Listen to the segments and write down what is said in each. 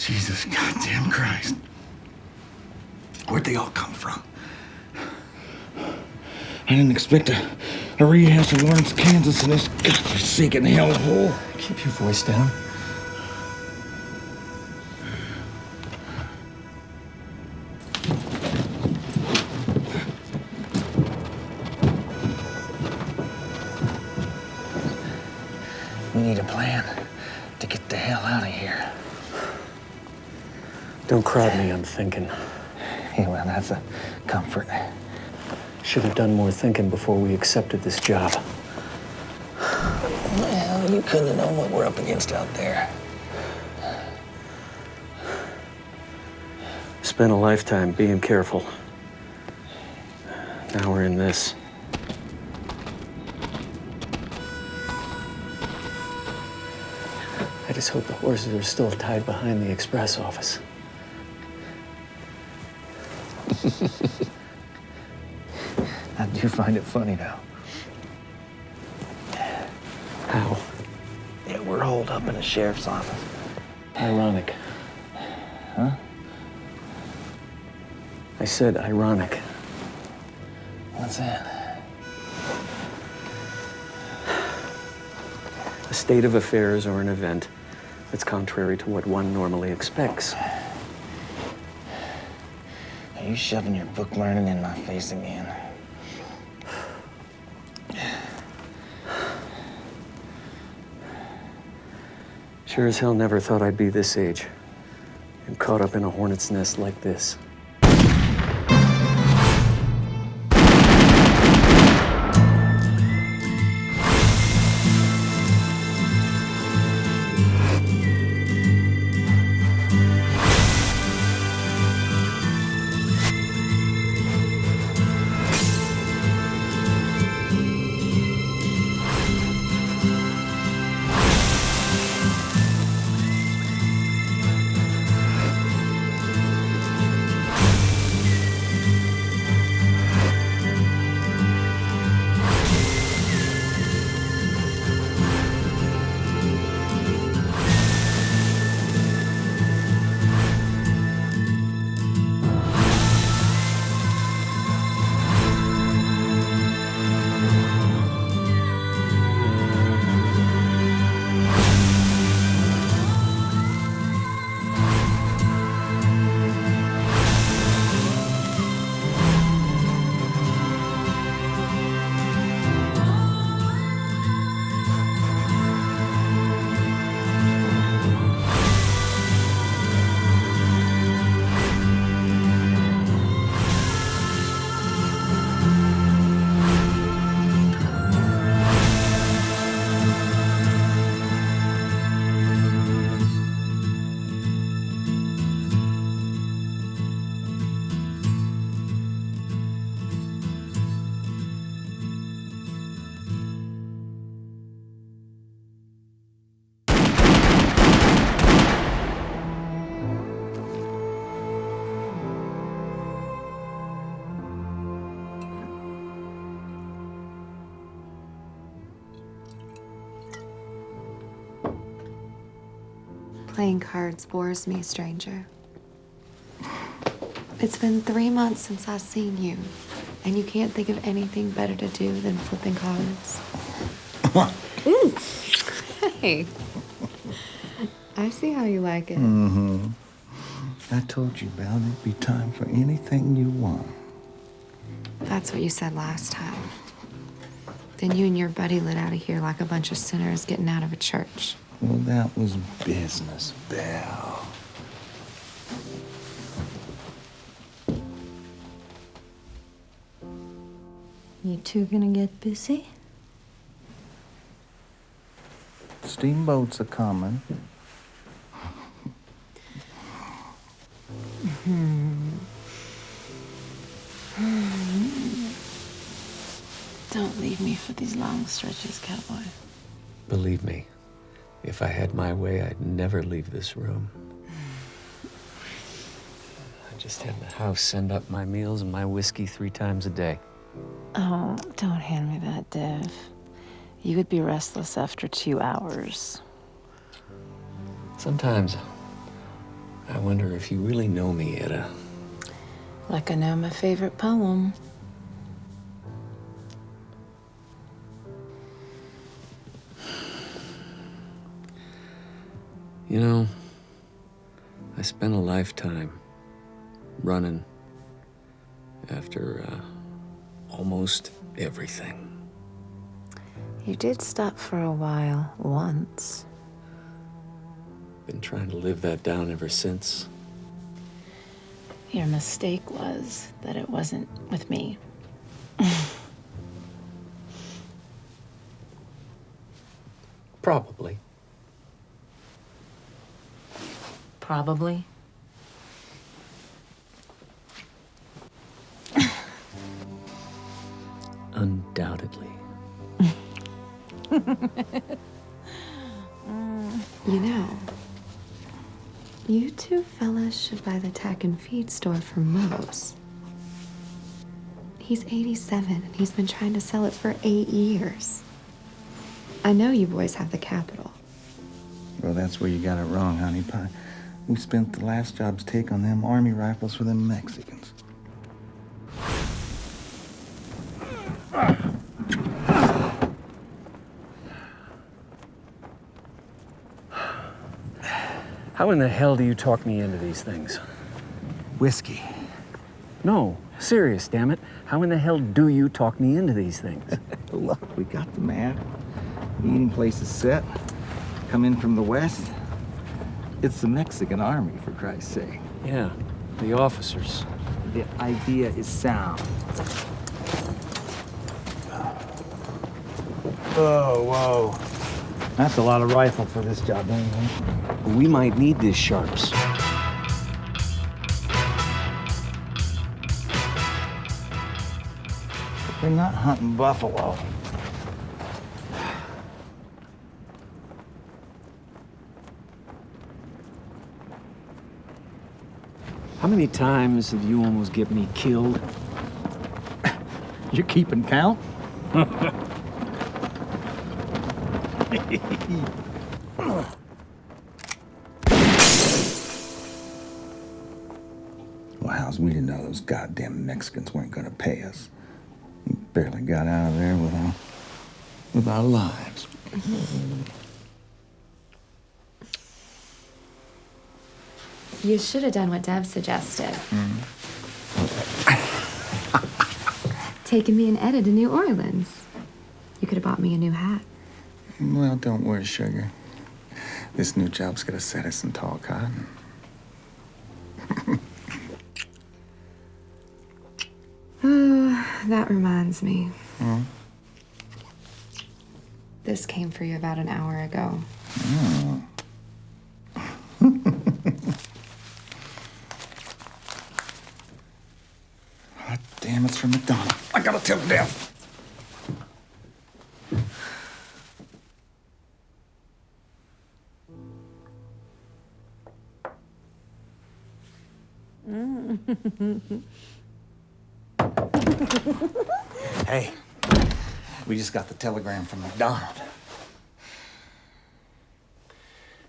Jesus goddamn Christ. Where'd they all come from? I didn't expect a rehash of Lawrence, Kansas in this godforsaken hellhole. Keep your voice down. We need a plan to get the hell out of here. Don't crowd me, I'm thinking. Yeah, well, that's a comfort. Should have done more thinking before we accepted this job. Well, you couldn't have known what we're up against out there. Spent a lifetime being careful. Now we're in this. I just hope the horses are still tied behind the express office. I do find it funny now. How? Yeah, we're holed up in a sheriff's office. Ironic. Huh? I said ironic. What's that? A state of affairs or an event that's contrary to what one normally expects. Are you shoving your book learning in my face again? Sure as hell never thought I'd be this age and caught up in a hornet's nest like this. Playing cards bores me, stranger. It's been 3 months since I've seen you, and you can't think of anything better to do than flipping cards. Hey, I see how you like it. Mm-hmm. I told you, Belle, there'd be time for anything you want. That's what you said last time. Then you and your buddy lit out of here like a bunch of sinners getting out of a church. Well, that was business, Belle. You two gonna get busy? Steamboats are coming. Don't leave me for these long stretches, cowboy. Believe me, if I had my way, I'd never leave this room. I just had the house send up my meals and my whiskey 3 times a day. Oh, don't hand me that, Dev. You would be restless after 2 hours. Sometimes I wonder if you really know me, Etta. Like I know my favorite poem. You know, I spent a lifetime running after almost everything. You did stop for a while, once. Been trying to live that down ever since. Your mistake was that it wasn't with me. Probably. Probably. Undoubtedly. You know, you two fellas should buy the tack and feed store from Moe's. He's 87 and he's been trying to sell it for 8 years. I know you boys have the capital. Well, that's where you got it wrong, honey pie. We spent the last job's take on them army rifles for them Mexicans. How in the hell do you talk me into these things? Whiskey. No, serious, damn it. How in the hell do you talk me into these things? Look, we got the map. The eating place is set. Come in from the west. It's the Mexican army, for Christ's sake. Yeah, the officers. The idea is sound. Oh, whoa. That's a lot of rifle for this job, don't you think? We might need these sharps. We're not hunting buffalo. How many times have you almost get me killed? You're keeping count? Well, how's we didn't know those goddamn Mexicans weren't gonna pay us? We barely got out of there with our lives. You should have done what Dev suggested. Taking me and Etta to New Orleans. You could have bought me a new hat. Well, don't worry, sugar. This new job's gonna set us in tall cotton. Oh, that reminds me. This came for you about an hour ago. God damn, it's from McDonald. I gotta tell Dev. Hey, we just got the telegram from McDonald.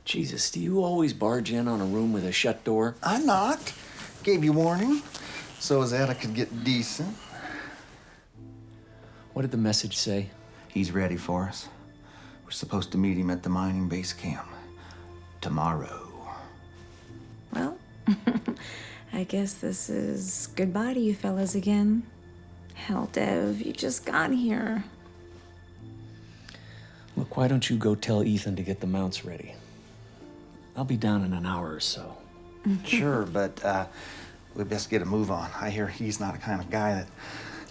Jesus, do you always barge in on a room with a shut door? I knocked. Gave you warning. So as Etta could get decent. What did the message say? He's ready for us. We're supposed to meet him at the mining base camp tomorrow. Well, I guess this is goodbye to you fellas again. Hell, Dev, you just got here. Look, why don't you go tell Ethan to get the mounts ready? I'll be down in an hour or so. Sure, but we best get a move on. I hear he's not the kind of guy that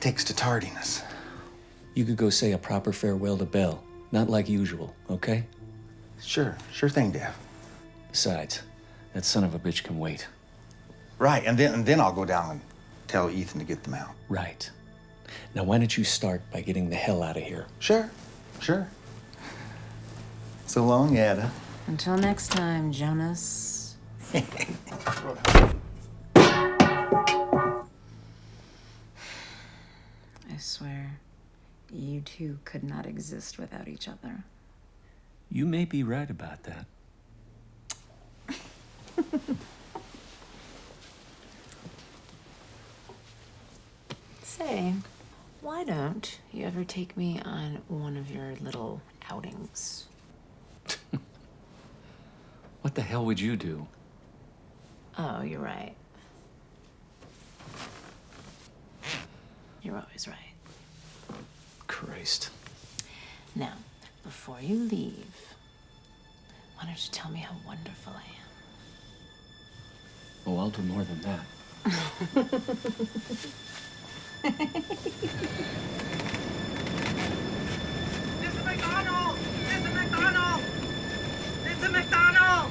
takes to tardiness. You could go say a proper farewell to Belle. Not like usual, okay? Sure thing, Dev. Besides, that son of a bitch can wait. Right, and then I'll go down and tell Ethan to get them out. Right. Now, why don't you start by getting the hell out of here? Sure. So long, Etta. Until next time, Jonas. I swear, you two could not exist without each other. You may be right about that. Say, why don't you ever take me on one of your little outings? What the hell would you do? Oh, you're right. You're always right. Christ. Now, before you leave, why don't you tell me how wonderful I am? Oh, I'll do more than that. Mr. McDonald! Mr. McDonald! Mr. McDonald!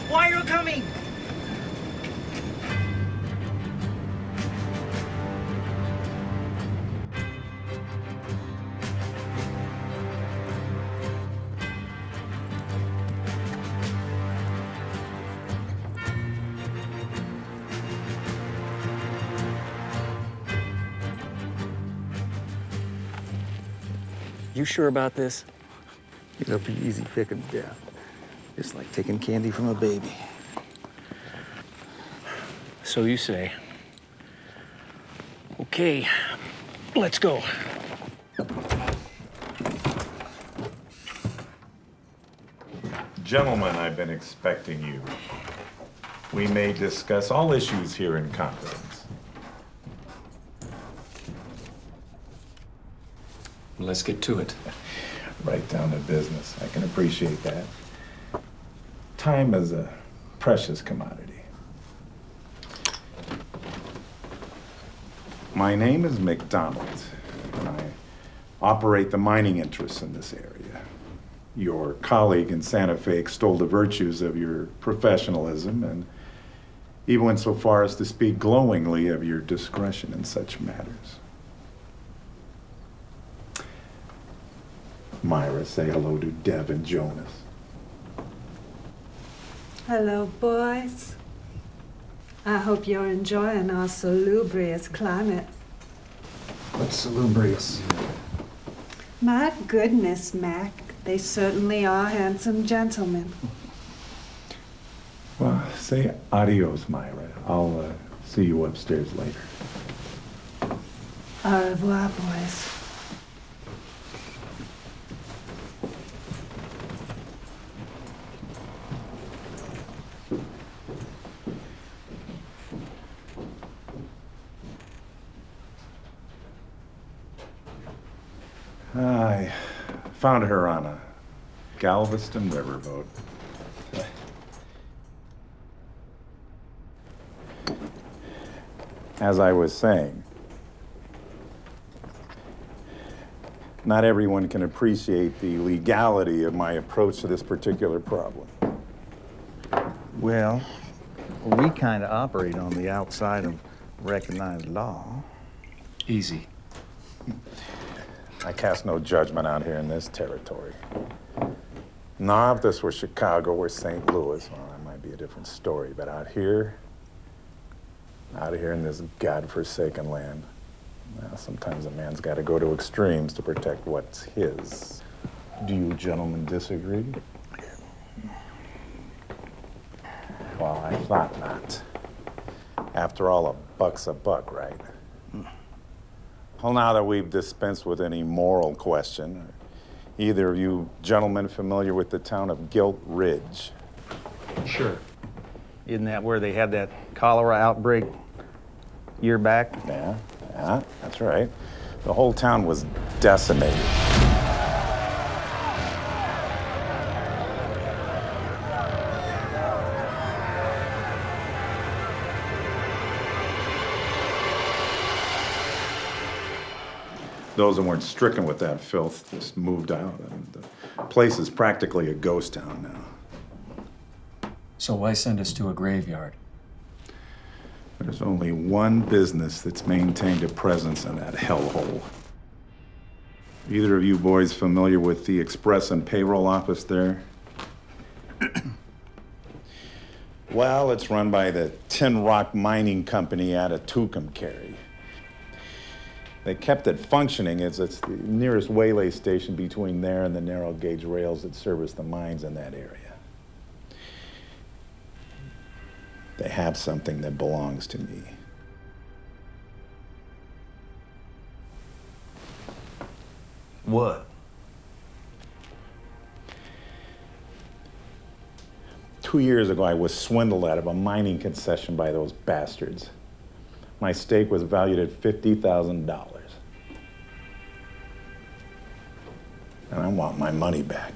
Why are you coming? You sure about this? It'll be easy picking death. Just like taking candy from a baby. So you say. Okay, let's go. Gentlemen, I've been expecting you. We may discuss all issues here in confidence. Let's get to it. Right down to business. I can appreciate that. Time is a precious commodity. My name is McDonald, and I operate the mining interests in this area. Your colleague in Santa Fe extolled the virtues of your professionalism and even went so far as to speak glowingly of your discretion in such matters. Myra, say hello to Deb and Jonas. Hello, boys. I hope you're enjoying our salubrious climate. What's salubrious? My goodness, Mac, they certainly are handsome gentlemen. Well, say adios, Myra. I'll see you upstairs later. Au revoir, boys. I found her on a Galveston riverboat. As I was saying, not everyone can appreciate the legality of my approach to this particular problem. Well, we kind of operate on the outside of recognized law. Easy. I cast no judgment out here in this territory. Now, if this were Chicago or St. Louis, well, that might be a different story. But out here in this godforsaken land, well, sometimes a man's got to go to extremes to protect what's his. Do you gentlemen disagree? Well, I thought not. After all, a buck's a buck, right? Well, now that we've dispensed with any moral question, are either of you gentlemen familiar with the town of Gilt Ridge? Sure. Isn't that where they had that cholera outbreak year back? Yeah, that's right. The whole town was decimated. Those that weren't stricken with that filth just moved out. I mean, the place is practically a ghost town now. So why send us to a graveyard? There's only one business that's maintained a presence in that hellhole. Either of you boys familiar with the express and payroll office there? Well, it's run by the Tin Rock Mining Company out of Tucumcari. They kept it functioning as it's the nearest waylay station between there and the narrow gauge rails that service the mines in that area. They have something that belongs to me. What? Two years ago, I was swindled out of a mining concession by those bastards. My stake was valued at $50,000. And I want my money back.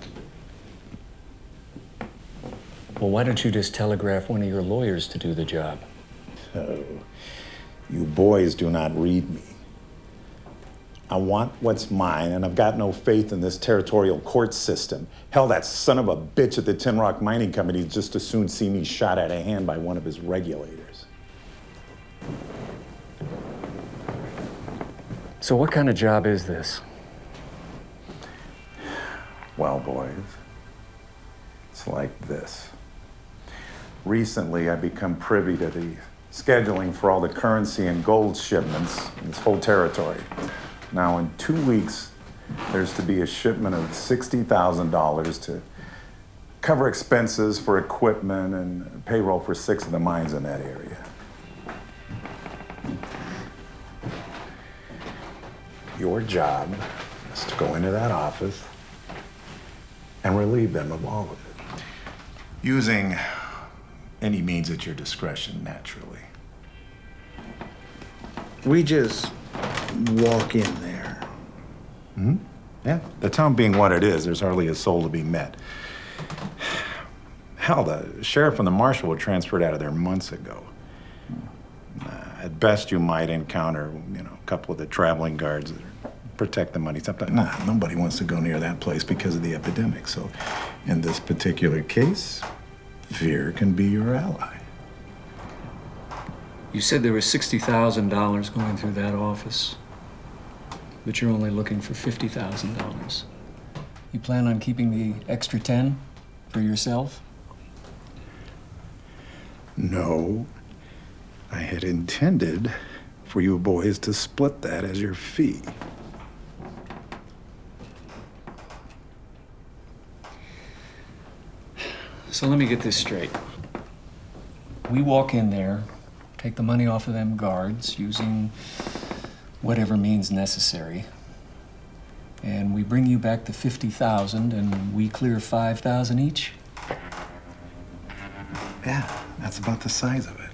Well, why don't you just telegraph one of your lawyers to do the job? Oh, you boys do not read me. I want what's mine, and I've got no faith in this territorial court system. Hell, that son of a bitch at the Tin Rock Mining Company just as soon see me shot out of hand by one of his regulators. So what kind of job is this? Well, boys, it's like this. Recently, I've become privy to the scheduling for all the currency and gold shipments in this whole territory. Now, in 2 weeks, there's to be a shipment of $60,000 to cover expenses for equipment and payroll for 6 of the mines in that area. Your job is to go into that office and relieve them of all of it, using any means at your discretion, naturally. We just walk in there. Yeah, the town being what it is, there's hardly a soul to be met. Hell, the sheriff and the marshal were transferred out of there months ago. At best, you might encounter, a couple of the traveling guards that protect the money. Sometimes, nobody wants to go near that place because of the epidemic. So, in this particular case, fear can be your ally. You said there was $60,000 going through that office, but you're only looking for $50,000. You plan on keeping the extra 10 for yourself? No, I had intended for you boys to split that as your fee. So let me get this straight. We walk in there, take the money off of them guards using whatever means necessary, and we bring you back the $50,000 and we clear $5,000 each? Yeah, that's about the size of it.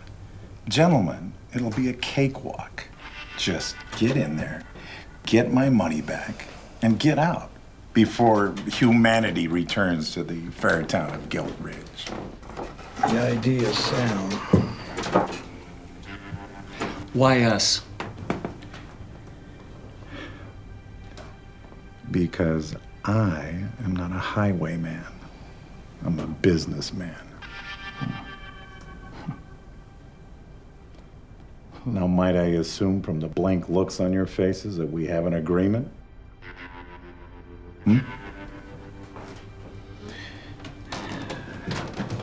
Gentlemen, it'll be a cakewalk. Just get in there, get my money back, and get out before humanity returns to the fair town of Gilt Ridge. The idea is sound. Why us? Because I am not a highwayman. I'm a businessman. Now, might I assume from the blank looks on your faces that we have an agreement?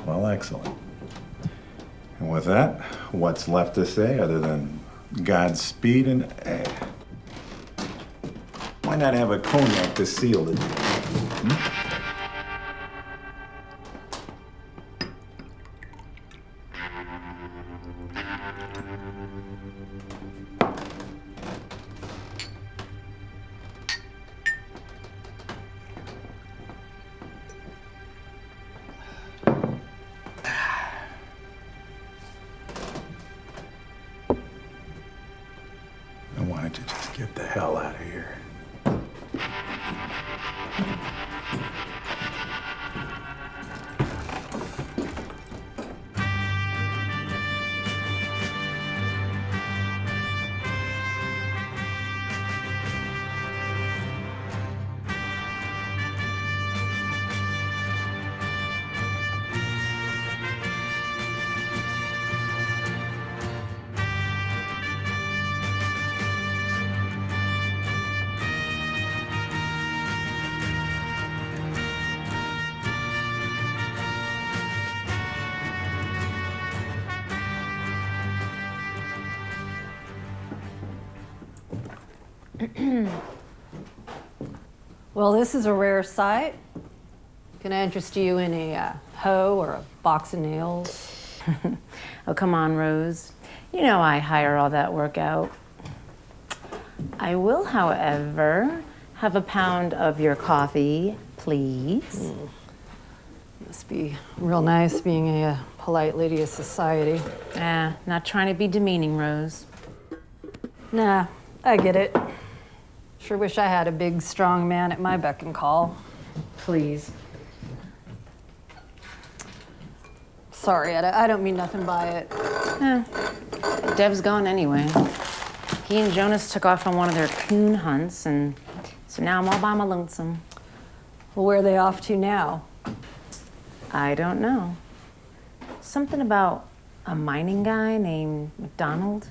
Well, excellent. And with that, what's left to say other than Godspeed and why not have a cognac to seal the deal? Why don't you just get the hell out of here? Well, this is a rare sight. Can I interest you in a hoe or a box of nails? Oh, come on, Rose. You know I hire all that work out. I will, however, Have a pound of your coffee, please. Must be real nice being a polite lady of society. Not trying to be demeaning, Rose. Nah, I get it. Sure wish I had a big, strong man at my beck and call. Please. Sorry, Etta, I don't mean nothing by it. Dev's gone anyway. He and Jonas took off on one of their coon hunts, and so now I'm all by my lonesome. Well, where are they off to now? I don't know. Something about a mining guy named McDonald.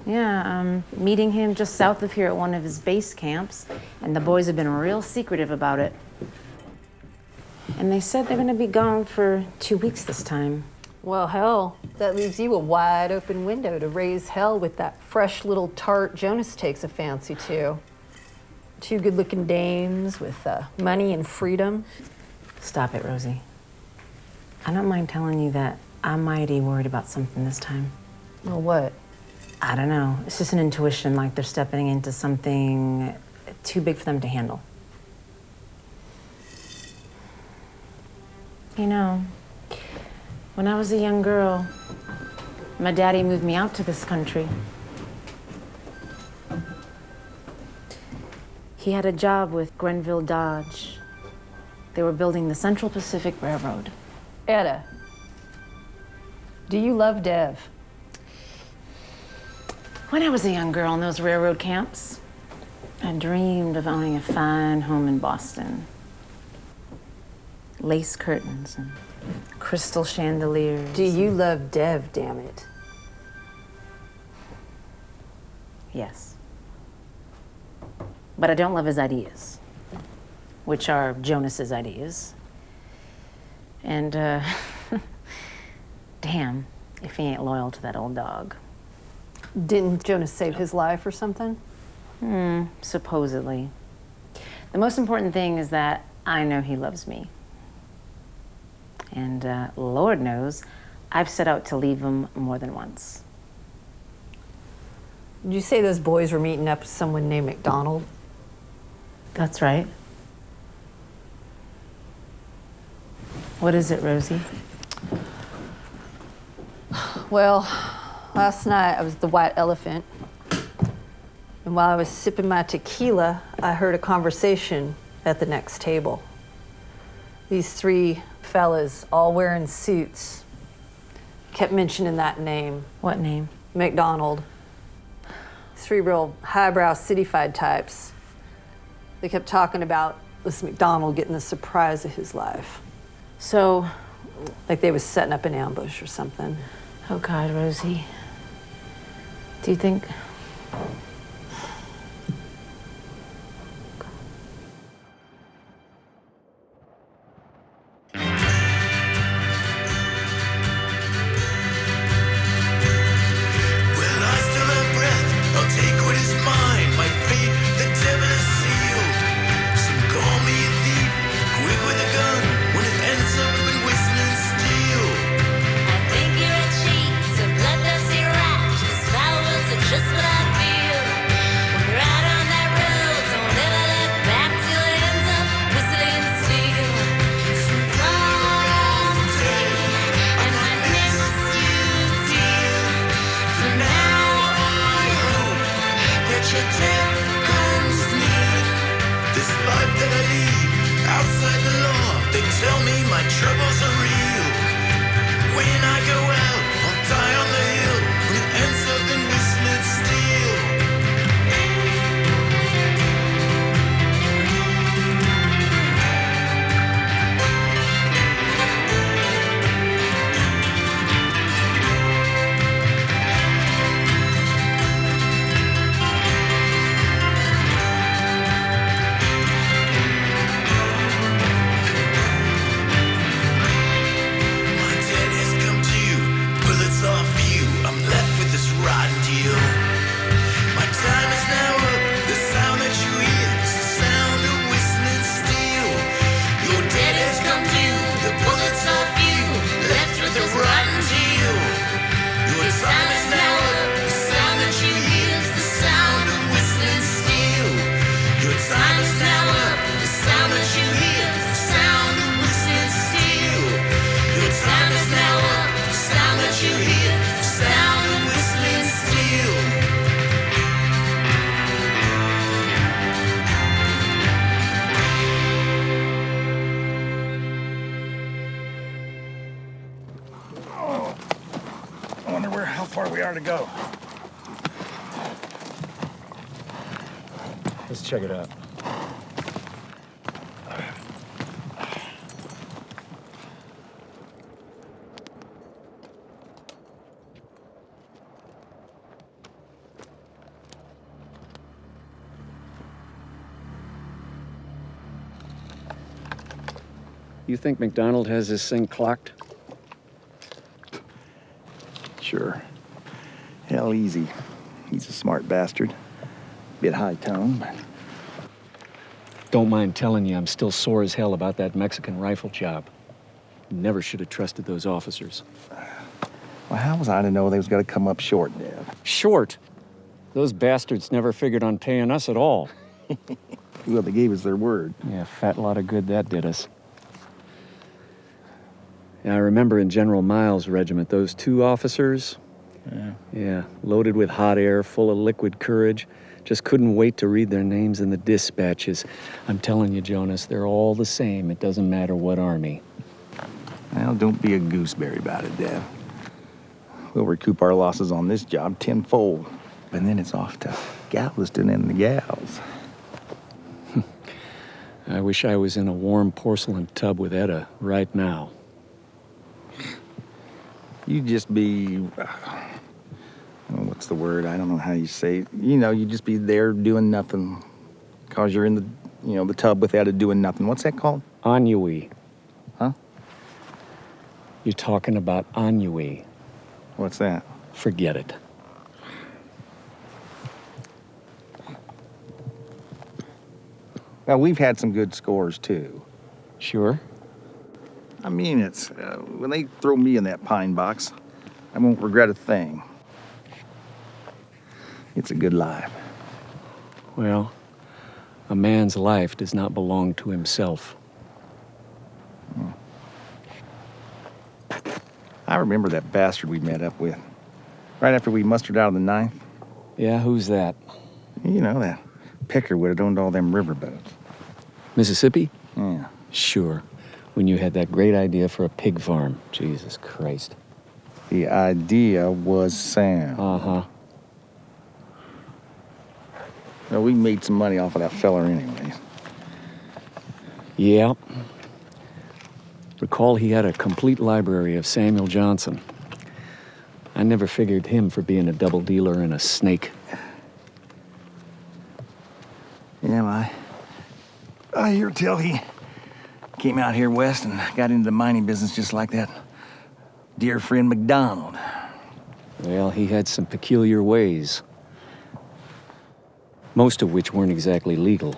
Yeah, I'm meeting him just south of here at one of his base camps, and the boys have been real secretive about it. And they said they're gonna be gone for 2 weeks this time. Well, hell, that leaves you a wide open window to raise hell with that fresh little tart Jonas takes a fancy to. 2 good-looking dames with money and freedom. Stop it, Rosie. I don't mind telling you that I'm mighty worried about something this time. Well, what? I don't know. It's just an intuition, like they're stepping into something too big for them to handle. You know, when I was a young girl, my daddy moved me out to this country. He had a job with Grenville Dodge. They were building the Central Pacific Railroad. Etta, do you love Dev? When I was a young girl in those railroad camps, I dreamed of owning a fine home in Boston. Lace curtains and crystal chandeliers. Do you love Dev, damn it? Yes. But I don't love his ideas, which are Jonas's ideas. And, damn, if he ain't loyal to that old dog. Didn't Jonas save his life or something? Supposedly. The most important thing is that I know he loves me. And Lord knows, I've set out to leave him more than once. Did you say those boys were meeting up with someone named McDonald? That's right. What is it, Rosie? Well, last night I was at the White Elephant, and while I was sipping my tequila, I heard a conversation at the next table. These 3 fellas, all wearing suits, kept mentioning that name. What name? McDonald. 3 real highbrow city-fied types. They kept talking about this McDonald getting the surprise of his life. So, like they was setting up an ambush or something. Oh God, Rosie. Do you think... Just what I feel. how far we are to go. Let's check it out. You think McDonald has this thing clocked? Sure. Hell, easy. He's a smart bastard. Bit high tone, but Don't mind telling you, I'm still sore as hell about that Mexican rifle job. Never should have trusted those officers. well, how was I to know they was gonna come up short, Dad? Short? Those bastards never figured on paying us at all. Well, they gave us their word. Yeah, fat lot of good that did us. Yeah, I remember in General Miles' regiment, those 2 officers, yeah, loaded with hot air, full of liquid courage, just couldn't wait to read their names in the dispatches. I'm telling you, Jonas, they're all the same. It doesn't matter what army. Well, don't be a gooseberry about it, Dad. We'll recoup our losses on this job tenfold. And then it's off to Galveston and the gals. I wish I was in a warm porcelain tub with Etta right now. You just be, what's the word? I don't know how you say it. You know, you just be there doing nothing because you're in the, the tub with Etta doing nothing. What's that called? Ennui. Huh? You're talking about ennui. What's that? Forget it. Well, we've had some good scores, too. Sure? I mean, it's, when they throw me in that pine box, I won't regret a thing. It's a good life. Well, a man's life does not belong to himself. I remember that bastard we met up with, right after we mustered out of the 9th. Yeah, who's that? You know, that picker would have owned all them riverboats. Mississippi? Yeah. Sure. When you had that great idea for a pig farm. Jesus Christ. The idea was sound. Uh-huh. Well, we made some money off of that feller anyways. Yeah. Recall he had a complete library of Samuel Johnson. I never figured him for being a double dealer and a snake. Yeah, I hear tell he came out here west and got into the mining business just like that dear friend McDonald. Well, he had some peculiar ways. Most of which weren't exactly legal.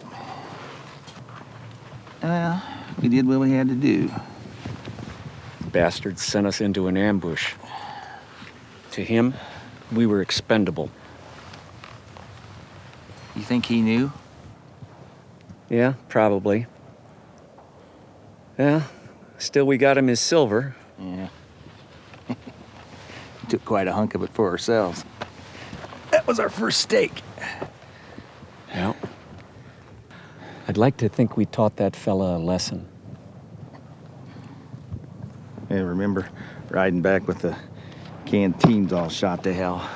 Well, we did what we had to do. Bastards sent us into an ambush. To him, we were expendable. You think he knew? Yeah, probably. Yeah, still we got him his silver. Yeah. We took quite a hunk of it for ourselves. That was our first stake. Yeah. I'd like to think we taught that fella a lesson. Yeah, remember riding back with the canteens all shot to hell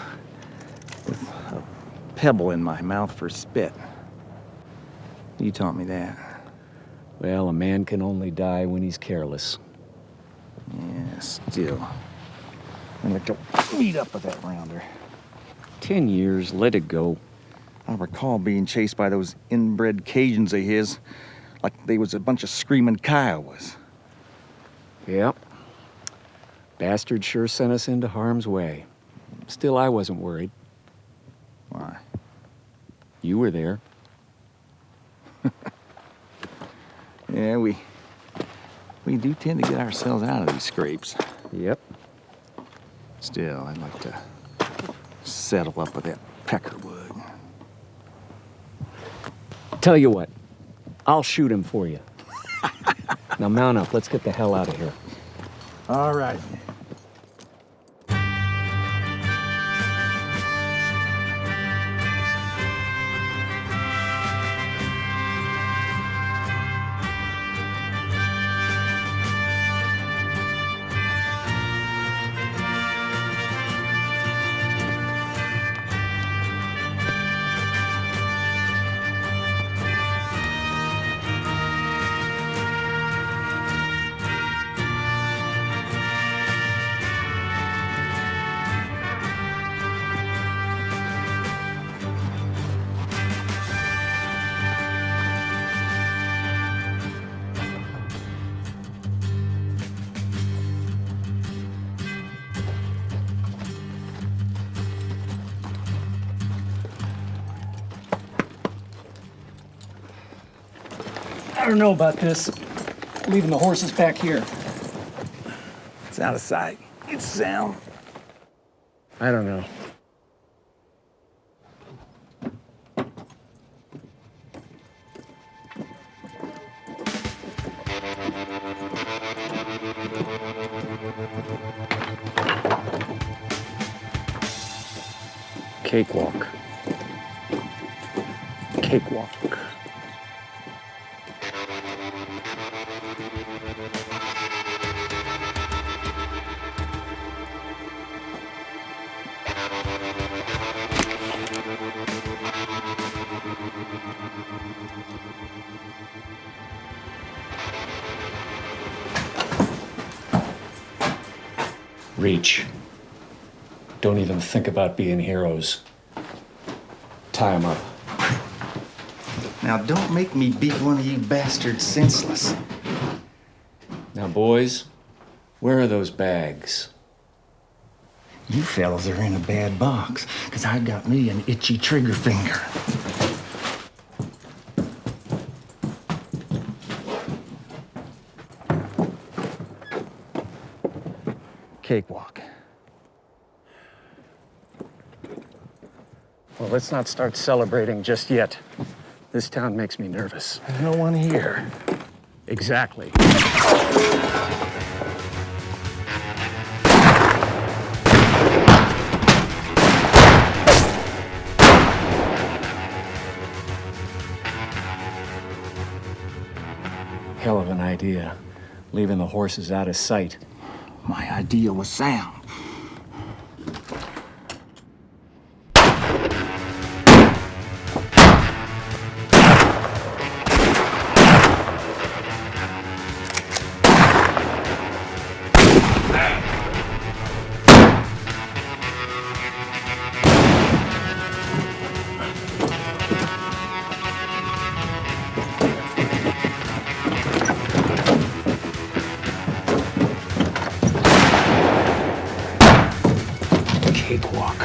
with a pebble in my mouth for spit. You taught me that. Well, a man can only die when he's careless. Yeah, still. I'd like to meet up with that rounder. 10 years, let it go. I recall being chased by those inbred Cajuns of his like they was a bunch of screaming Kiowas. Yep. Bastard sure sent us into harm's way. Still, I wasn't worried. Why? You were there. Yeah, we do tend to get ourselves out of these scrapes. Yep. Still, I'd like to settle up with that Peckerwood. Tell you what, I'll shoot him for you. Now mount up, let's get the hell out of here. All right. don't know about this. Leaving the horses back here. It's out of sight. It's sound. I don't know. Cakewalk. Cakewalk. Reach. Don't even think about being heroes. Tie 'em up. Now, don't make me beat one of you bastards senseless. Now, boys, where are those bags? You fellas are in a bad box, because I got me an itchy trigger finger. Cakewalk. Well, let's not start celebrating just yet. This town makes me nervous. There's no one here. Exactly. Hell of an idea. Leaving the horses out of sight. My idea was sound. Cakewalk.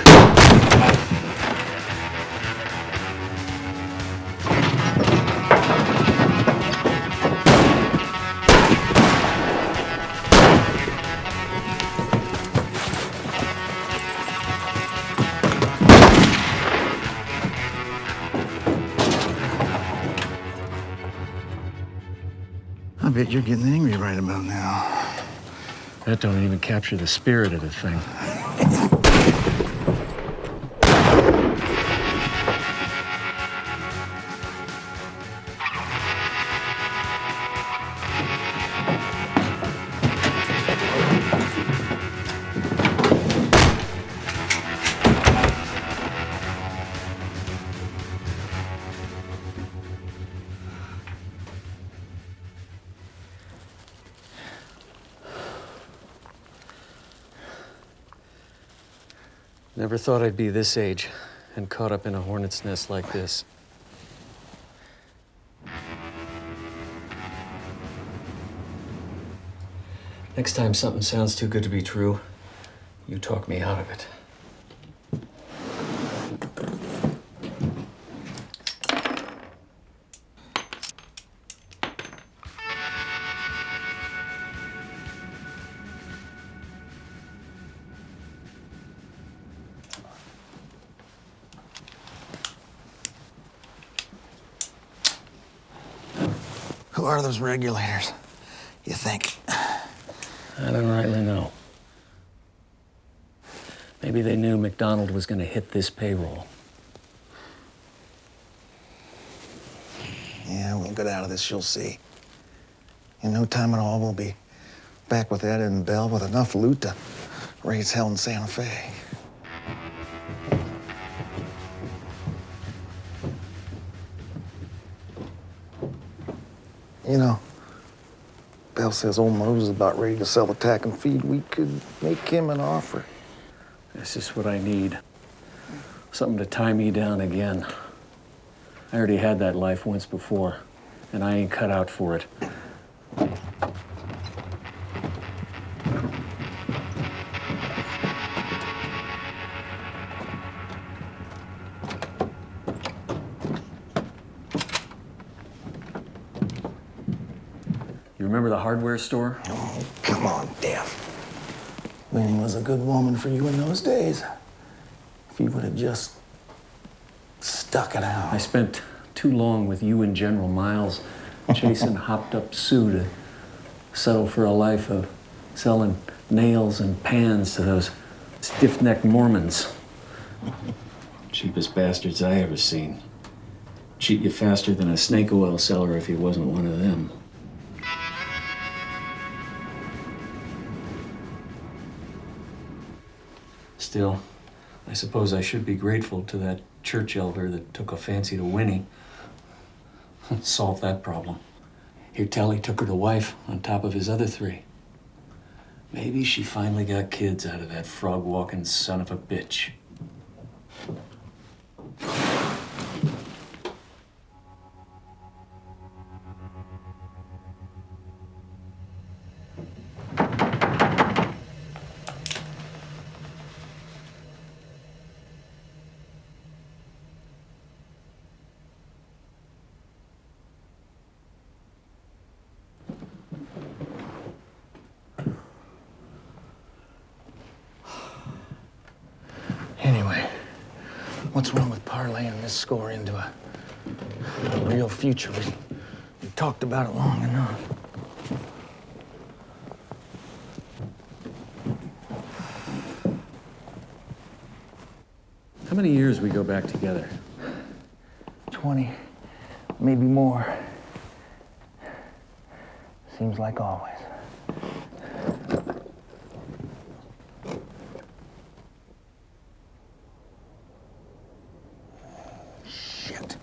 I bet you're getting angry right about now. That don't even capture the spirit of the thing. Never thought I'd be this age and caught up in a hornet's nest like this. Next time something sounds too good to be true, you talk me out of it. Who are those regulators, you think? I don't rightly know. Maybe they knew McDonald was going to hit this payroll. Yeah, we'll get out of this, you'll see. In no time at all, we'll be back with Ed and Bell with enough loot to raise hell in Santa Fe. You know, Bell says old Mose is about ready to sell the tack and feed. We could make him an offer. This is what I need. Something to tie me down again. I already had that life once before, and I ain't cut out for it. Remember the hardware store? Oh, come on, Dev. Winnie was a good woman for you in those days. If you would have just stuck it out. I spent too long with you and General Miles chasing hopped-up Sue to settle for a life of selling nails and pans to those stiff-necked Mormons. Cheapest bastards I ever seen. Cheat you faster than a snake oil seller if he wasn't one of them. Still, I suppose I should be grateful to that church elder that took a fancy to Winnie. Solved that problem. He'd tell he took her to wife on top of his other 3. Maybe she finally got kids out of that frog-walking son of a bitch. Anyway, what's wrong with parlaying this score into a real future? We talked about it long enough. How many years we go back together? 20, maybe more. Seems like always. Shit.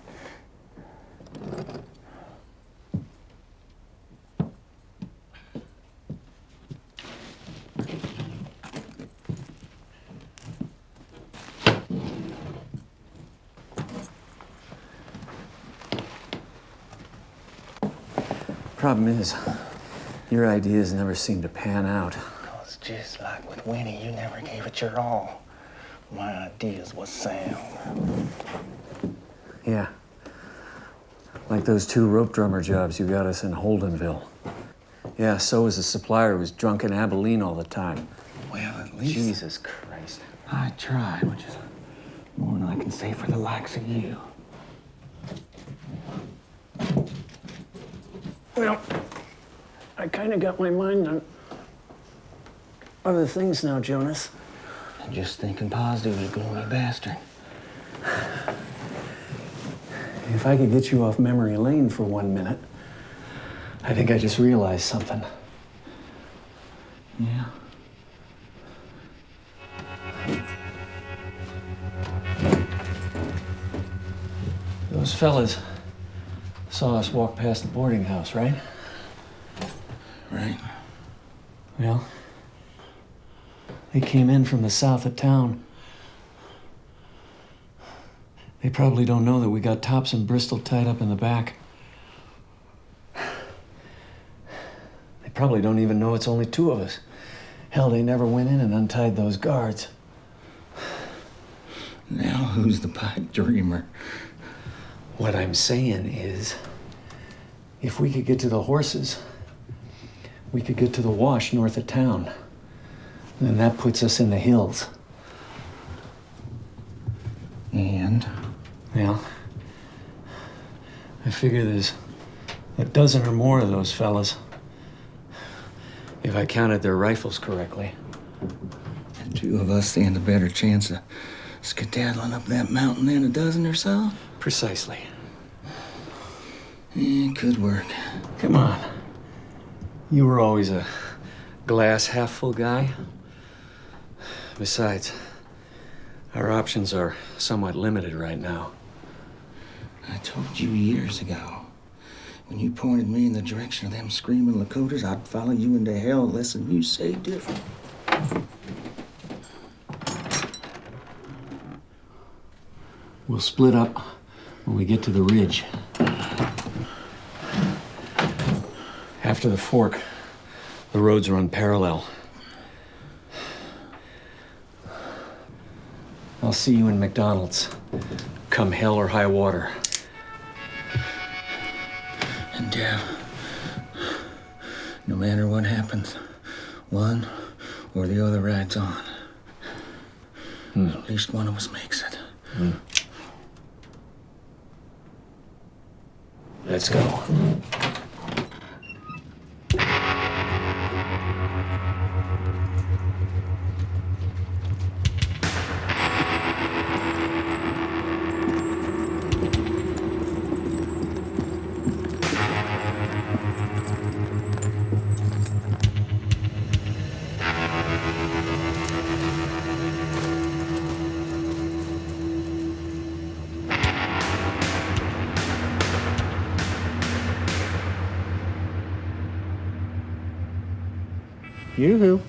Problem is, your ideas never seem to pan out. It's just like with Winnie, you never gave it your all. My ideas was sound. Yeah. Like those 2 rope drummer jobs you got us in Holdenville. Yeah, so was the supplier who was drunk in Abilene all the time. Well, at least Jesus Christ. I tried, which is more than I can say for the likes of you. Well, I kind of got my mind on other things now, Jonas. And just thinking positive, you gloomy bastard. If I could get you off memory lane for 1 minute, I think I just realized something. Yeah. Those fellas saw us walk past the boarding house, right? Right. Well, they came in from the south of town. They probably don't know that we got Tops and Bristol tied up in the back. They probably don't even know it's only 2 of us. Hell, they never went in and untied those guards. Now who's the pipe dreamer? What I'm saying is, if we could get to the horses, we could get to the wash north of town. Then that puts us in the hills. And? Well, I figure there's a dozen or more of those fellas, if I counted their rifles correctly. And 2 of us stand a better chance of skedaddling up that mountain than a dozen or so? Precisely. It could work. Come on. You were always a glass half full guy. Besides, our options are somewhat limited right now. I told you years ago, when you pointed me in the direction of them screaming Lakotas, I'd follow you into hell unless you say different. We'll split up when we get to the ridge. After the fork, the roads run parallel. I'll see you in McDonald's, come hell or high water. And Dev, matter what happens, one or the other rides on. At least one of us makes it. Let's go. Yoo-hoo.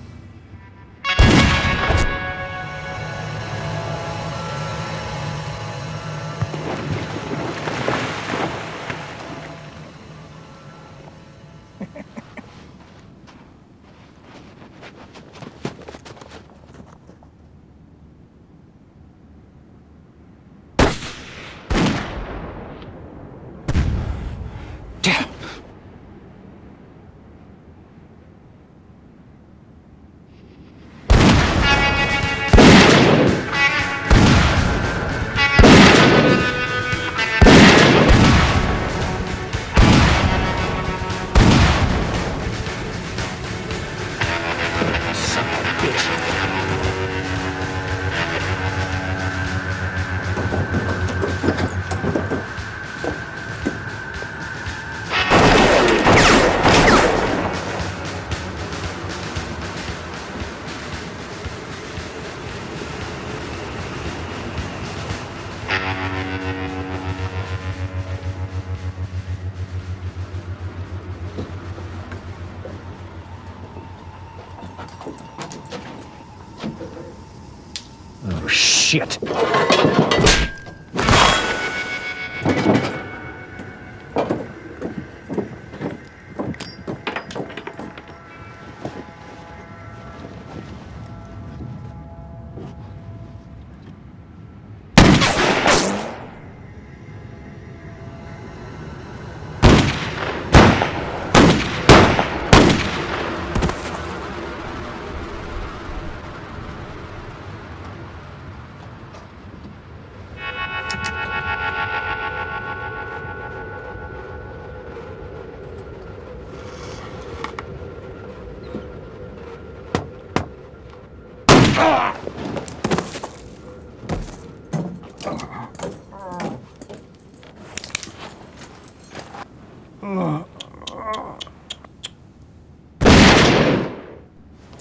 Oh, shit.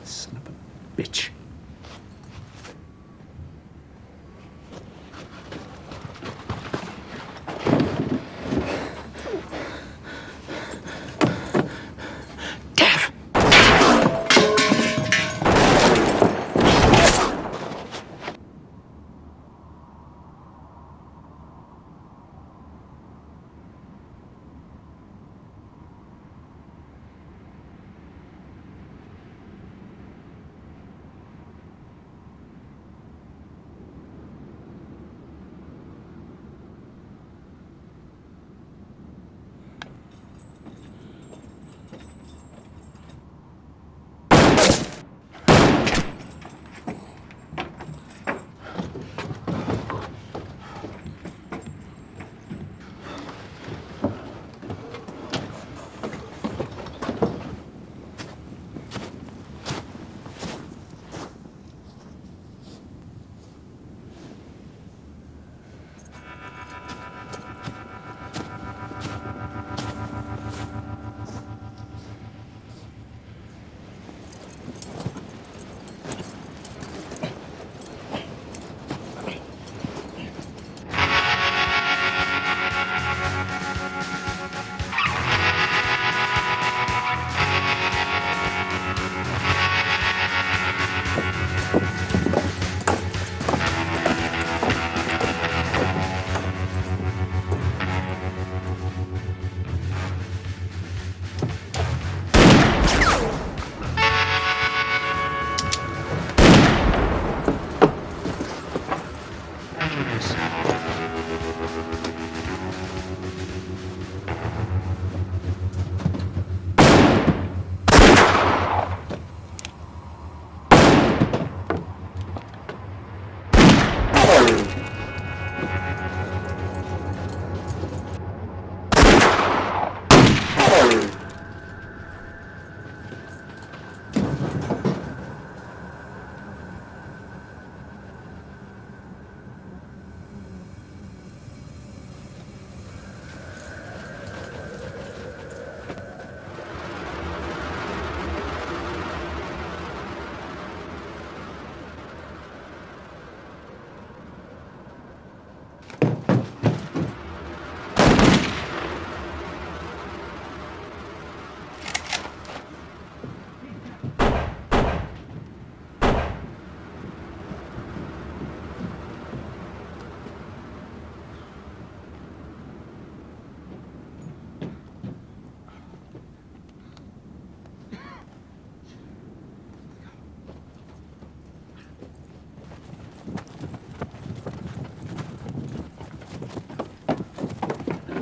Son of a bitch.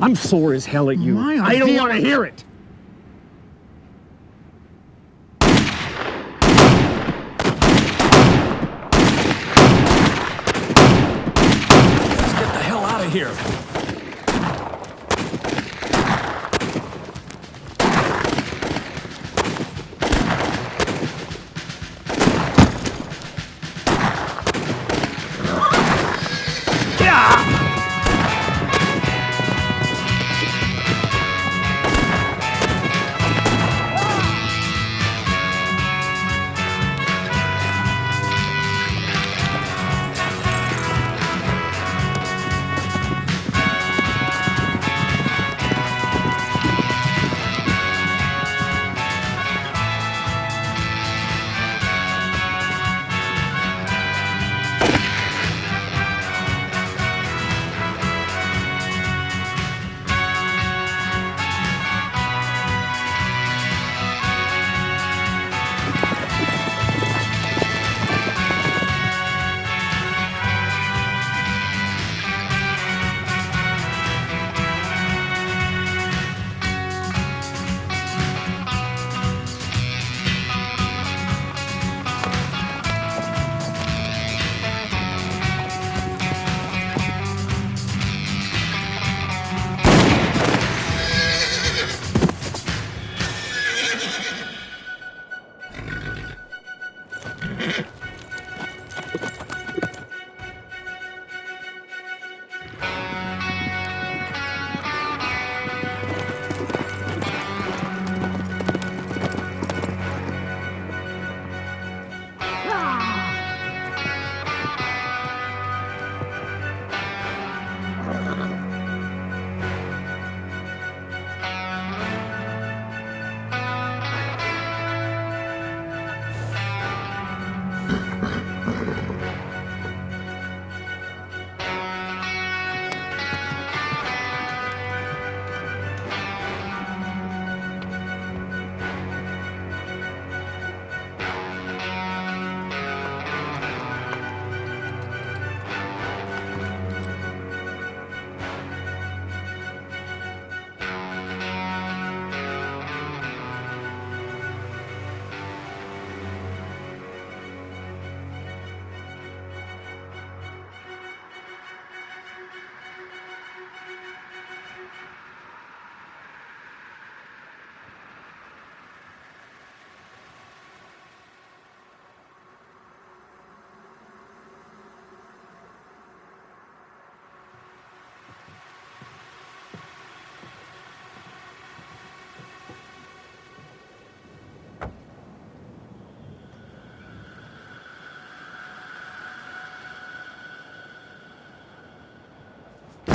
I'm sore as hell at you. I don't want to hear it. Let's get the hell out of here.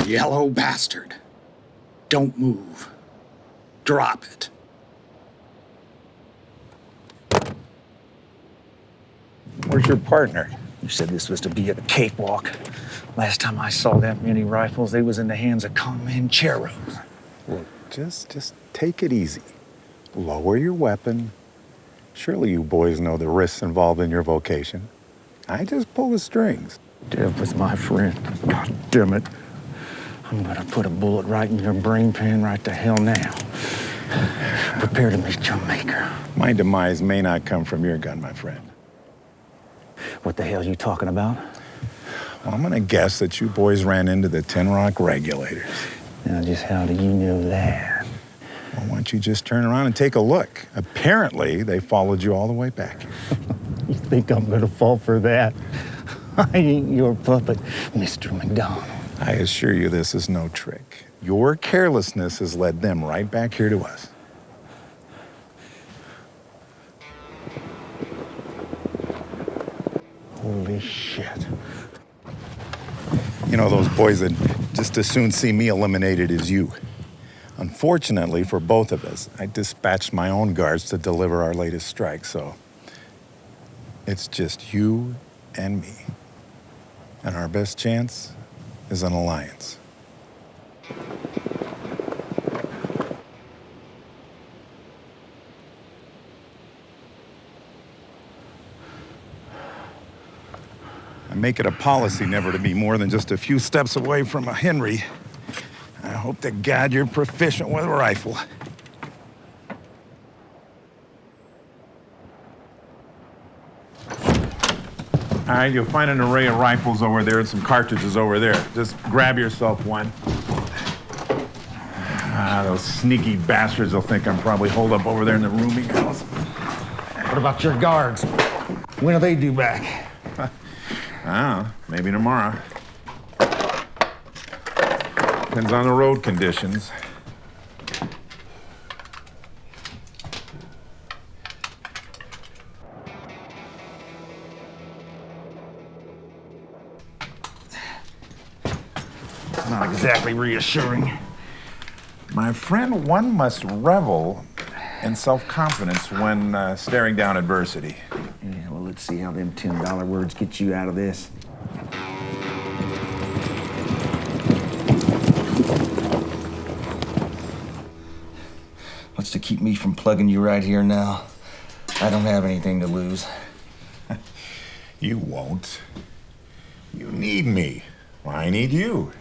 Yellow bastard. Don't move. Drop it. Where's your partner? You said this was to be a cakewalk. Last time I saw that many rifles, they was in the hands of Comancheros. Look, just take it easy. Lower your weapon. Surely you boys know the risks involved in your vocation. I just pull the strings. Dev was my friend. God damn it. I'm gonna put a bullet right in your brain pan right the hell now. Prepare to meet your maker. My demise may not come from your gun, my friend. What the hell are you talking about? Well, I'm gonna guess that you boys ran into the Tin Rock regulators. Now, just how do you know that? Well, why don't you just turn around and take a look? Apparently, they followed you all the way back here. You think I'm gonna fall for that? I ain't your puppet, Mr. McDonald. I assure you this is no trick. Your carelessness has led them right back here to us. Holy shit. You know, those boys would just as soon see me eliminated as you. Unfortunately for both of us, I dispatched my own guards to deliver our latest strike, so it's just you and me. And our best chance is an alliance. I make it a policy never to be more than just a few steps away from a Henry. I Hope to God you're proficient with a rifle. All right, you'll find an array of rifles over there and some cartridges over there. Just grab yourself one. Those sneaky bastards will think I'm probably holed up over there in the rooming house. What about your guards? When do they due back? I don't know, maybe tomorrow. Depends on the road conditions. Not exactly reassuring. My friend, one must revel in self-confidence when staring down adversity. Yeah, well, let's see how them $10 words get you out of this. What's to keep me from plugging you right here now? I don't have anything to lose. You won't. You need me. Well, I need you.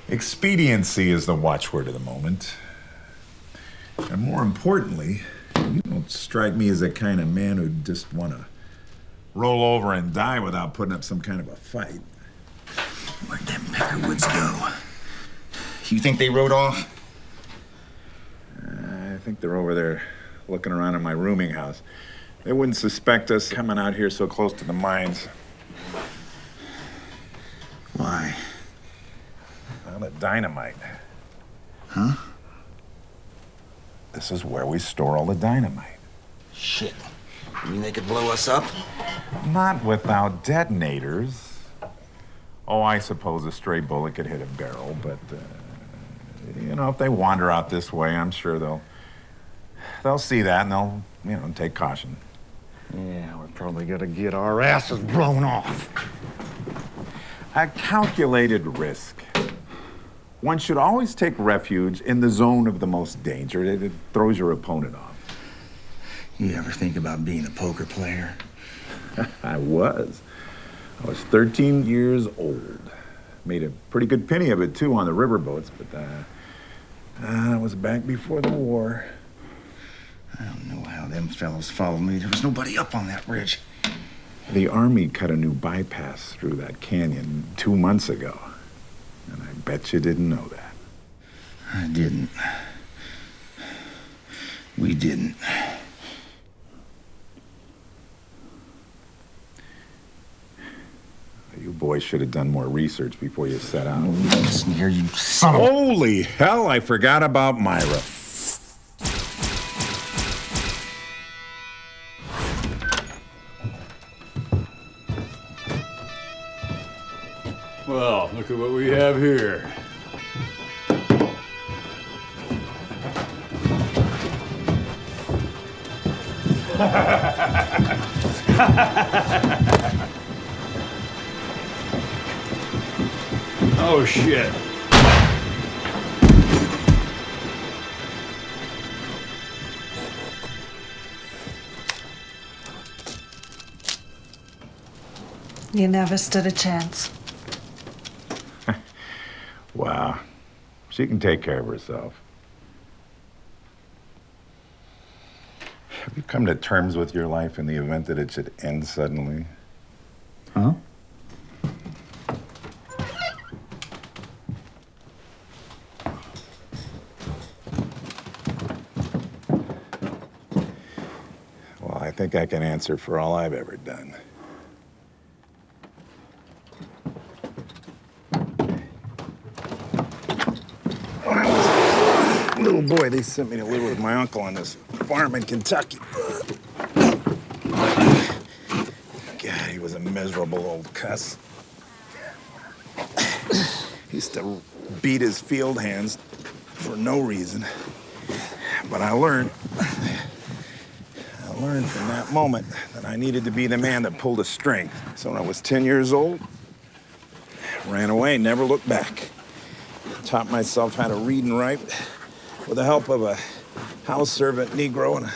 Expediency is the watchword of the moment. And more importantly, you don't strike me as the kind of man who'd just want to roll over and die without putting up some kind of a fight. Where'd them Peckerwoods go? You think they rode off? I think they're over there looking around in my rooming house. They wouldn't suspect us coming out here so close to the mines. Why? Well, the dynamite. Huh? This is where we store all the dynamite. Shit. You mean they could blow us up? Not without detonators. Oh, I suppose a stray bullet could hit a barrel, but, you know, if they wander out this way, I'm sure they'll see that and they'll, take caution. Yeah, we're probably gonna get our asses blown off. A calculated risk. One should always take refuge in the zone of the most danger. It throws your opponent off. You ever think about being a poker player? I was 13 years old. Made a pretty good penny of it, too, on the riverboats, but that was back before the war. I don't know how them fellows followed me. There was nobody up on that bridge. The Army cut a new bypass through that canyon 2 months ago. And I bet you didn't know that. I didn't. We didn't. You boys should have done more research before you set out. Listen here, you son of... Holy hell, I forgot about Myra. Well, look at what we have here. Oh, shit. You never stood a chance. Wow. She can take care of herself. Have you come to terms with your life in the event that it should end suddenly? Huh? Well, I think I can answer for all I've ever done. When I was a little boy, they sent me to live with my uncle on this farm in Kentucky. God, he was a miserable old cuss. He used to beat his field hands for no reason. But I learned from that moment that I needed to be the man that pulled a string. So when I was 10 years old, I ran away, never looked back. Taught myself how to read and write with the help of a house servant Negro and a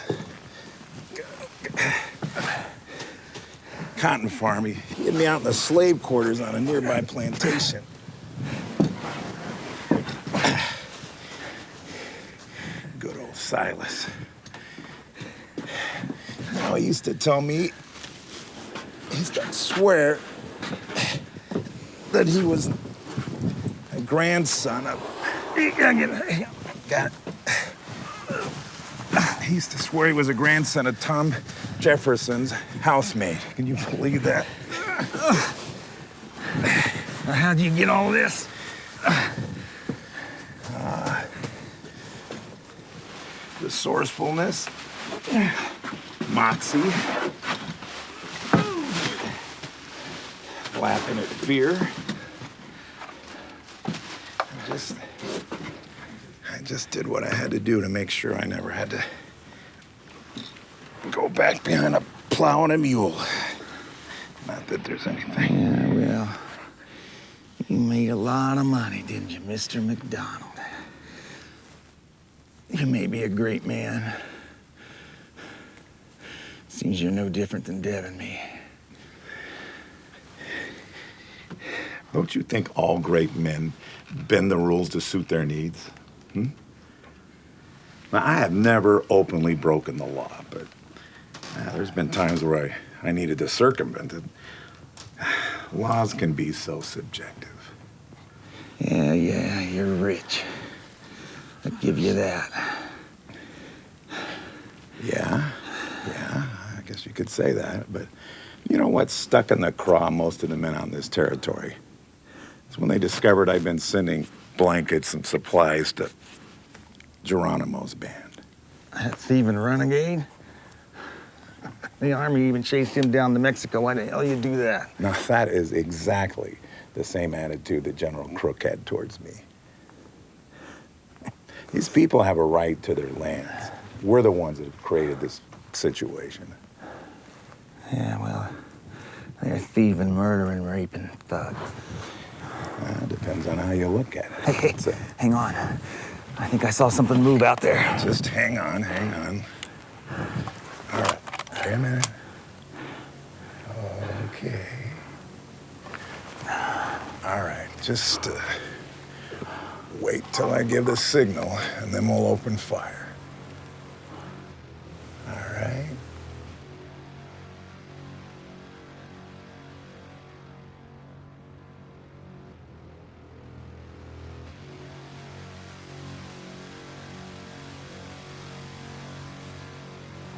cotton farm. He hid me out in the slave quarters on a nearby plantation. Good old Silas. You know, he used to tell me, he used to swear that he was a grandson of... God. He used to swear he was a grandson of Tom Jefferson's housemaid. Can you believe that? How'd you get all this? Resourcefulness, moxie, laughing at fear. I just did what I had to do to make sure I never had to go back behind a plow and a mule. Not that there's anything. Yeah, well, you made a lot of money, didn't you, Mr. McDonald? You may be a great man. Seems you're no different than Dev and me. Don't you think all great men bend the rules to suit their needs? Now, I have never openly broken the law, but there's been times where I needed to circumvent it. Laws can be so subjective. Yeah, you're rich. I'll give you that. Yeah, I guess you could say that, but you know what's stuck in the craw of most of the men on this territory? It's when they discovered I'd been sending blankets and supplies to Geronimo's band. That thieving renegade? The army even chased him down to Mexico. Why the hell you do that? Now, that is exactly the same attitude that General Crook had towards me. These people have a right to their lands. We're the ones that have created this situation. Yeah, well, they're thieving, murdering, raping thugs. Depends on how you look at it. Hey, hang on. I think I saw something move out there. Just hang on. All right, wait a minute. Okay. All right, just wait till I give the signal, and then we'll open fire. All right?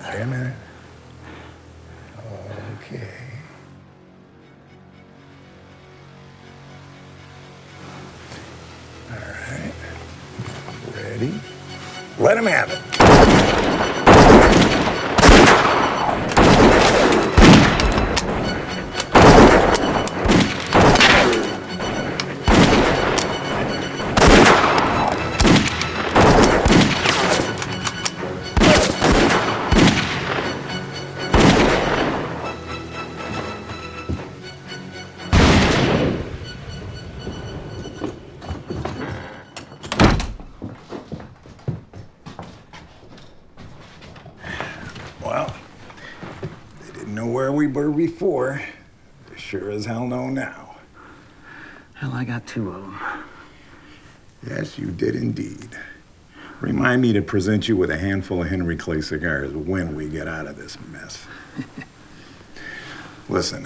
Wait a minute. Okay. All right. Ready? Let him have it. Well, they didn't know where we were before. They sure as hell know now. Hell, I got two of them. Yes, you did indeed. Remind me to present you with a handful of Henry Clay cigars when we get out of this mess. Listen,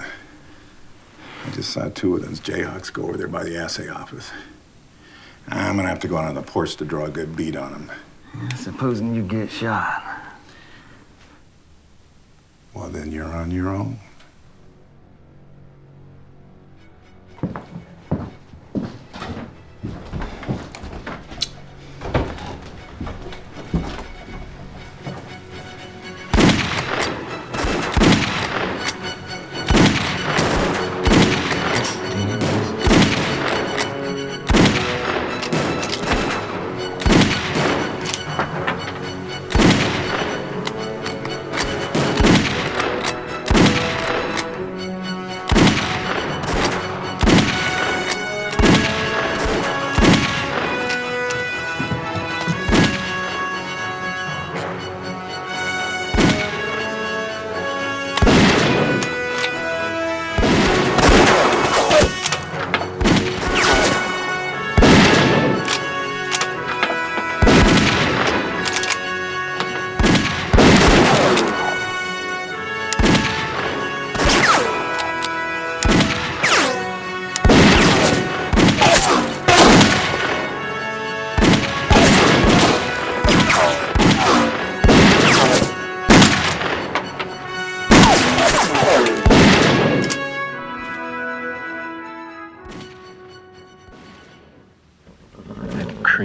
I just saw two of those Jayhawks go over there by the assay office. I'm gonna have to go out on the porch to draw a good bead on them. Yeah, supposing you get shot. Well, then you're on your own.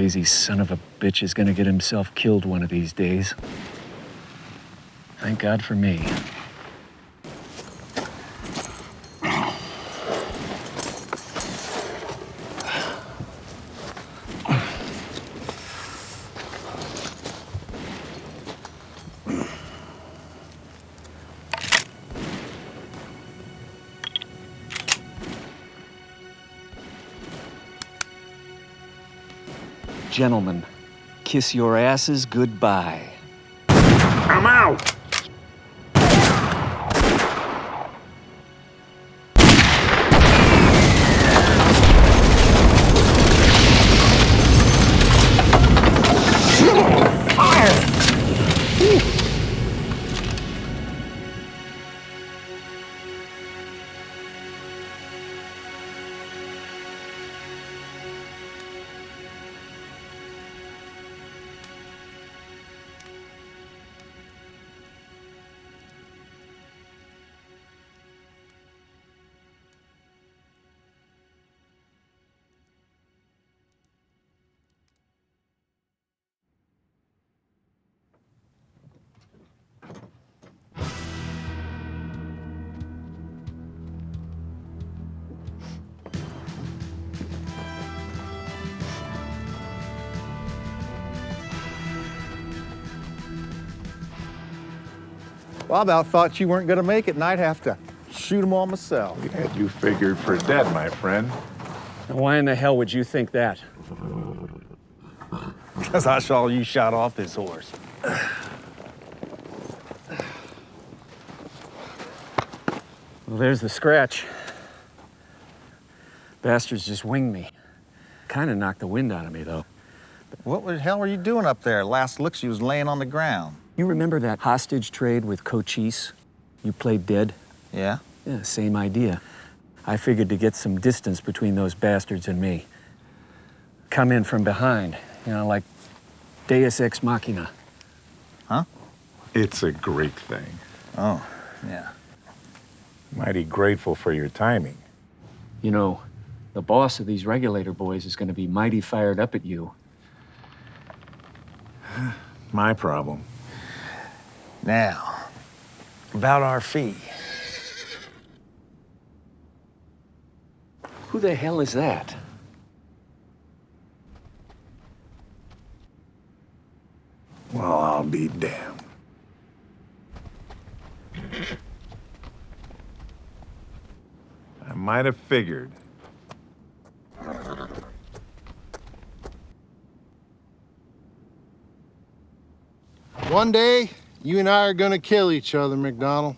crazy son of a bitch is gonna get himself killed one of these days. Thank God for me. Gentlemen, kiss your asses goodbye. I'm out! Well, I about thought you weren't gonna make it and I'd have to shoot them all myself. We had you figured for dead, my friend. Why in the hell would you think that? Because I saw you shot off this horse. Well, there's the scratch. Bastards just winged me. Kind of knocked the wind out of me, though. What the hell were you doing up there? Last look, she was laying on the ground. You remember that hostage trade with Cochise? You played dead? Yeah? Yeah, same idea. I figured to get some distance between those bastards and me. Come in from behind, you know, like Deus Ex Machina. Huh? It's a Greek thing. Oh, yeah. Mighty grateful for your timing. You know, the boss of these regulator boys is gonna be mighty fired up at you. My problem. Now, about our fee. Who the hell is that? Well, I'll be damned. I might have figured. One day, you and I are gonna kill each other, McDonald.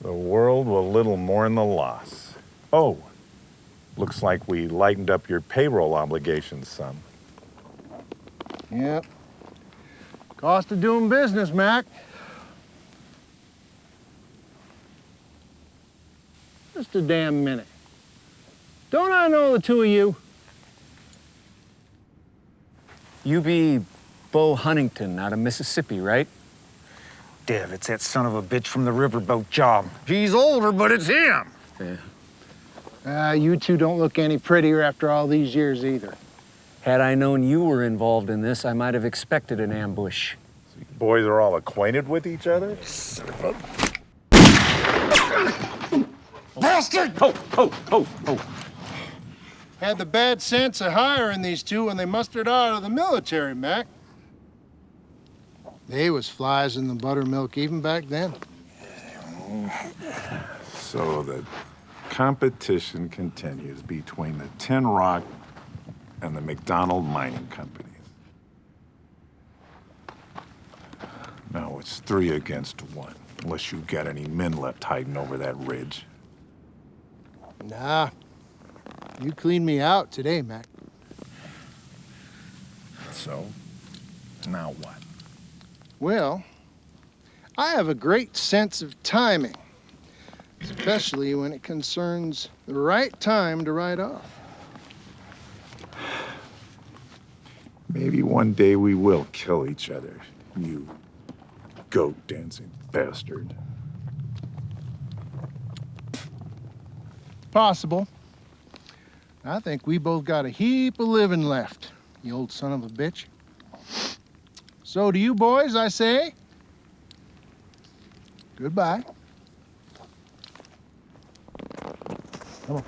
The world will little mourn the loss. Oh, looks like we lightened up your payroll obligations some. Yep. Cost of doing business, Mac. Just a damn minute. Don't I know the two of you? You be Bo Huntington out of Mississippi, right? Dev, it's that son of a bitch from the riverboat job. He's older, but it's him. Yeah. You two don't look any prettier after all these years either. Had I known you were involved in this, I might have expected an ambush. So you boys are all acquainted with each other? Son of a... Bastard! Oh! Had the bad sense of hiring these two when they mustered out of the military, Mac. They was flies in the buttermilk even back then. So the competition continues between the Tin Rock and the McDonald mining companies. Now it's 3 against 1, unless you got any men left hiding over that ridge. Nah. You cleaned me out today, Mac. So, now what? Well, I have a great sense of timing, especially when it concerns the right time to ride off. Maybe one day we will kill each other, you goat-dancing bastard. Possible. I think we both got a heap of living left, you old son of a bitch. So to you boys, I say, goodbye. Come on.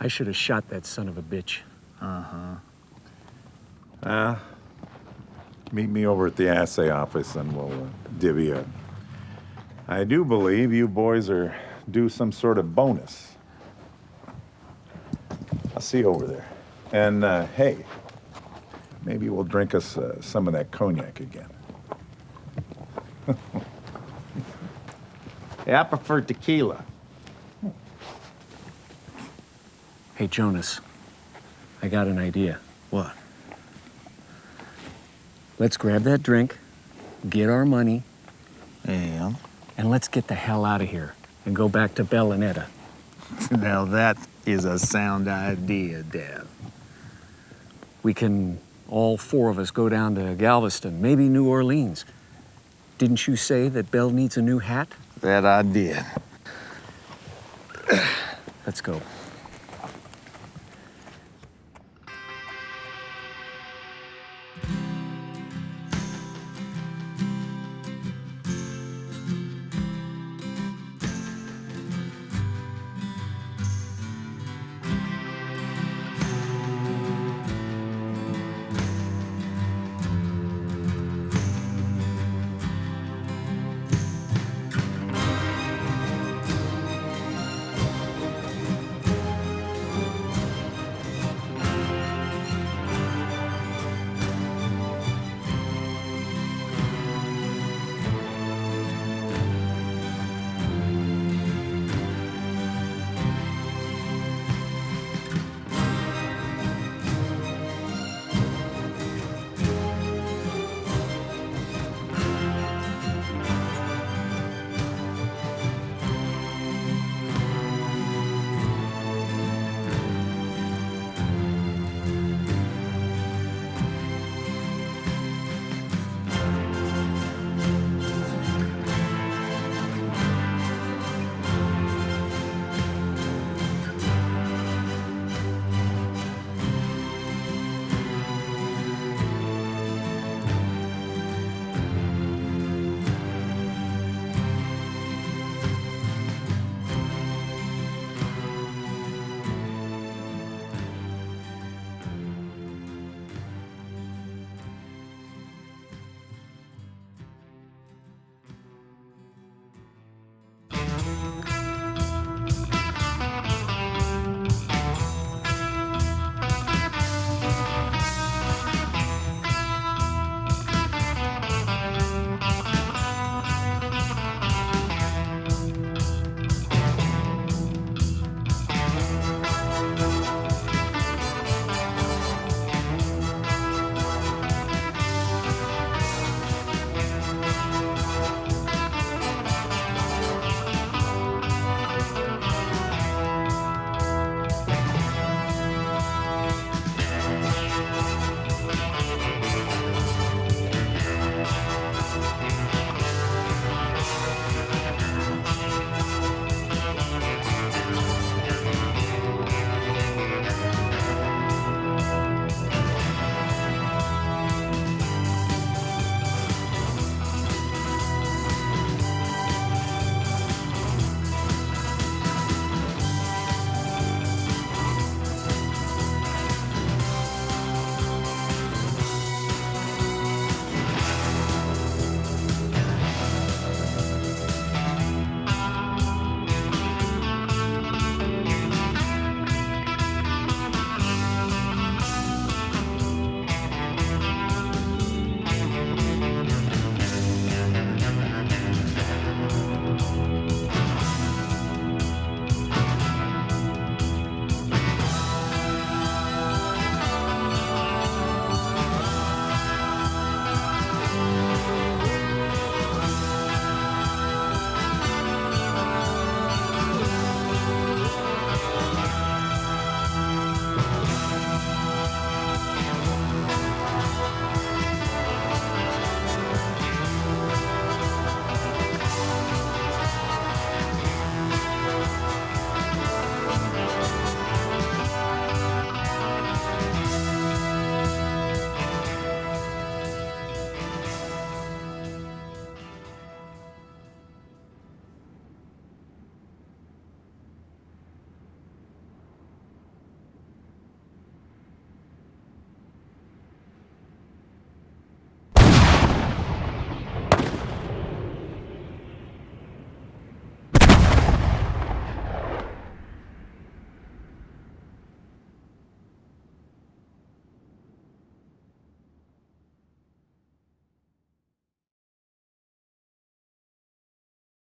I should have shot that son of a bitch. Meet me over at the assay office and we'll divvy up. I do believe you boys are due some sort of bonus. I'll see you over there. And hey, maybe we'll drink us some of that cognac again. Yeah, I prefer tequila. Hey, Jonas, I got an idea. What? Let's grab that drink, get our money, Yeah. and let's get the hell out of here and go back to Bell and Etta. Now that is a sound idea, Dev. We can, all four of us, go down to Galveston, maybe New Orleans. Didn't you say that Bell needs a new hat? That I did. Let's go.